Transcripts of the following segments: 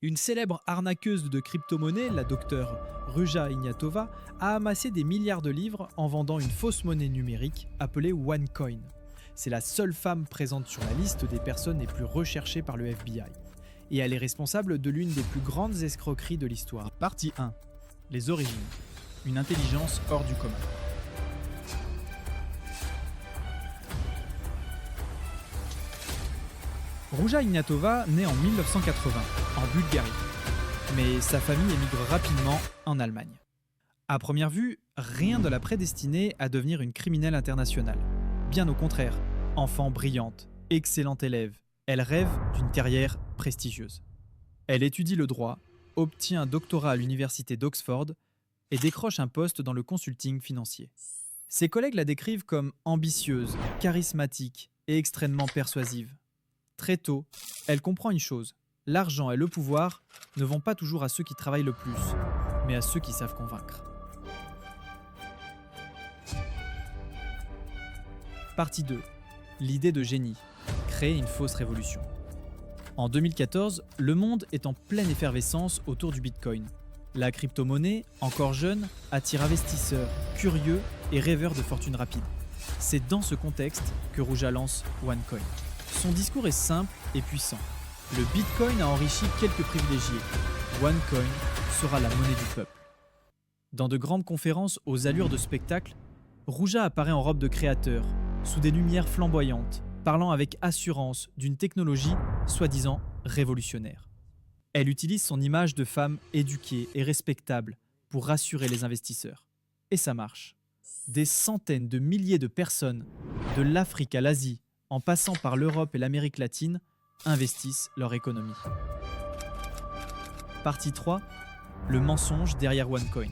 Une célèbre arnaqueuse de crypto-monnaies, la docteure Ruja Ignatova, a amassé des milliards de livres en vendant une fausse monnaie numérique appelée OneCoin. C'est la seule femme présente sur la liste des personnes les plus recherchées par le FBI. Et elle est responsable de l'une des plus grandes escroqueries de l'histoire. Partie 1. Les origines. Une intelligence hors du commun. Ruja Ignatova naît en 1980, en Bulgarie. Mais sa famille émigre rapidement en Allemagne. À première vue, rien ne l'a prédestinée à devenir une criminelle internationale. Bien au contraire, enfant brillante, excellente élève, elle rêve d'une carrière prestigieuse. Elle étudie le droit, obtient un doctorat à l'université d'Oxford et décroche un poste dans le consulting financier. Ses collègues la décrivent comme ambitieuse, charismatique et extrêmement persuasive. Très tôt, elle comprend une chose. L'argent et le pouvoir ne vont pas toujours à ceux qui travaillent le plus, mais à ceux qui savent convaincre. Partie 2. L'idée de génie. Créer une fausse révolution. En 2014, le monde est en pleine effervescence autour du Bitcoin. La crypto-monnaie, encore jeune, attire investisseurs, curieux et rêveurs de fortune rapide. C'est dans ce contexte que Ruja lance OneCoin. Son discours est simple et puissant. Le Bitcoin a enrichi quelques privilégiés. OneCoin sera la monnaie du peuple. Dans de grandes conférences aux allures de spectacle, Ruja apparaît en robe de créateur, sous des lumières flamboyantes, parlant avec assurance d'une technologie soi-disant révolutionnaire. Elle utilise son image de femme éduquée et respectable pour rassurer les investisseurs. Et ça marche. Des centaines de milliers de personnes, de l'Afrique à l'Asie, en passant par l'Europe et l'Amérique latine, investissent leur économie. Partie 3. Le mensonge derrière OneCoin.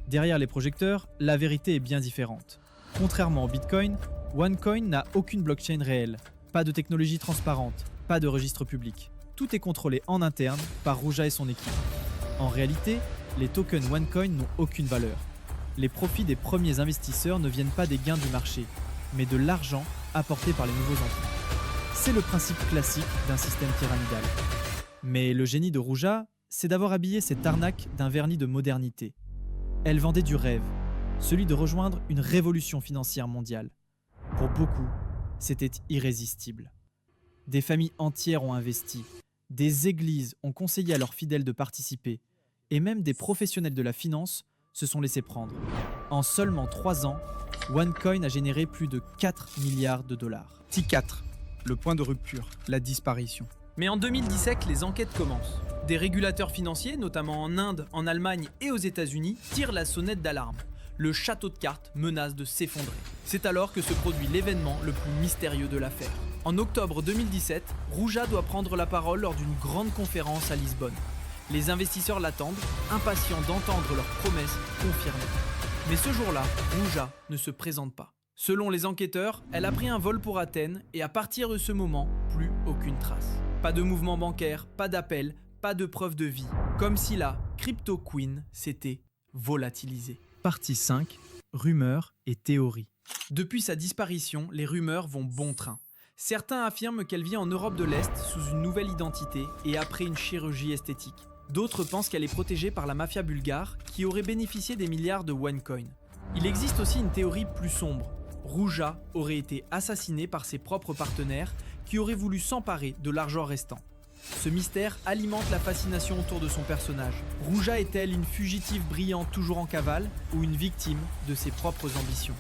Derrière les projecteurs, la vérité est bien différente. Contrairement au Bitcoin, OneCoin n'a aucune blockchain réelle, pas de technologie transparente, pas de registre public. Tout est contrôlé en interne par Ruja et son équipe. En réalité, les tokens OneCoin n'ont aucune valeur. Les profits des premiers investisseurs ne viennent pas des gains du marché, mais de l'argent apporté par les nouveaux entrants. C'est le principe classique d'un système pyramidal. Mais le génie de Ruja, c'est d'avoir habillé cette arnaque d'un vernis de modernité. Elle vendait du rêve, celui de rejoindre une révolution financière mondiale. Pour beaucoup, c'était irrésistible. Des familles entières ont investi, des églises ont conseillé à leurs fidèles de participer, et même des professionnels de la finance se sont laissés prendre. En seulement 3 ans, OneCoin a généré plus de 4 milliards de dollars. T4, le point de rupture, la disparition. Mais en 2017, les enquêtes commencent. Des régulateurs financiers, notamment en Inde, en Allemagne et aux États-Unis, tirent la sonnette d'alarme. Le château de cartes menace de s'effondrer. C'est alors que se produit l'événement le plus mystérieux de l'affaire. En octobre 2017, Ruja doit prendre la parole lors d'une grande conférence à Lisbonne. Les investisseurs l'attendent, impatients d'entendre leurs promesses confirmées. Mais ce jour-là, Ruja ne se présente pas. Selon les enquêteurs, elle a pris un vol pour Athènes et à partir de ce moment, plus aucune trace. Pas de mouvement bancaire, pas d'appel, pas de preuve de vie. Comme si la crypto queen s'était volatilisée. Partie 5. Rumeurs et théories. Depuis sa disparition, les rumeurs vont bon train. Certains affirment qu'elle vit en Europe de l'Est sous une nouvelle identité et après une chirurgie esthétique. D'autres pensent qu'elle est protégée par la mafia bulgare qui aurait bénéficié des milliards de OneCoin. Il existe aussi une théorie plus sombre. Ruja aurait été assassinée par ses propres partenaires qui auraient voulu s'emparer de l'argent restant. Ce mystère alimente la fascination autour de son personnage. Ruja est-elle une fugitive brillante toujours en cavale ou une victime de ses propres ambitions?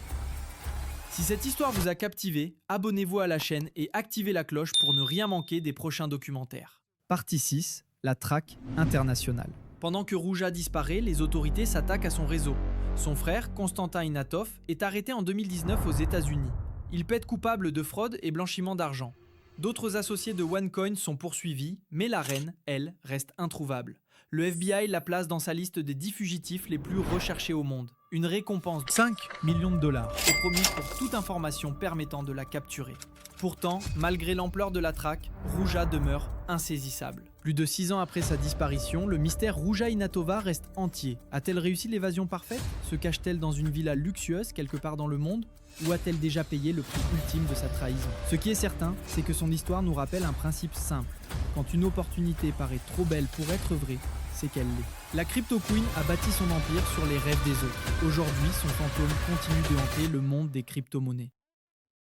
Si cette histoire vous a captivé, abonnez-vous à la chaîne et activez la cloche pour ne rien manquer des prochains documentaires. Partie 6. La traque internationale. Pendant que Ruja disparaît, les autorités s'attaquent à son réseau. Son frère, Konstantin Ignatov, est arrêté en 2019 aux États-Unis. Il plaide coupable de fraude et blanchiment d'argent. D'autres associés de OneCoin sont poursuivis, mais la reine, elle, reste introuvable. Le FBI la place dans sa liste des 10 fugitifs les plus recherchés au monde. Une récompense de 5 millions de dollars. est promise pour toute information permettant de la capturer. Pourtant, malgré l'ampleur de la traque, Ruja demeure insaisissable. Plus de 6 ans après sa disparition, le mystère Ruja Ignatova reste entier. A-t-elle réussi l'évasion parfaite? Se cache-t-elle dans une villa luxueuse quelque part dans le monde? Ou a-t-elle déjà payé le prix ultime de sa trahison? Ce qui est certain, c'est que son histoire nous rappelle un principe simple. Quand une opportunité paraît trop belle pour être vraie, c'est qu'elle l'est. La Crypto Queen a bâti son empire sur les rêves des autres. Aujourd'hui, son fantôme continue de hanter le monde des crypto-monnaies.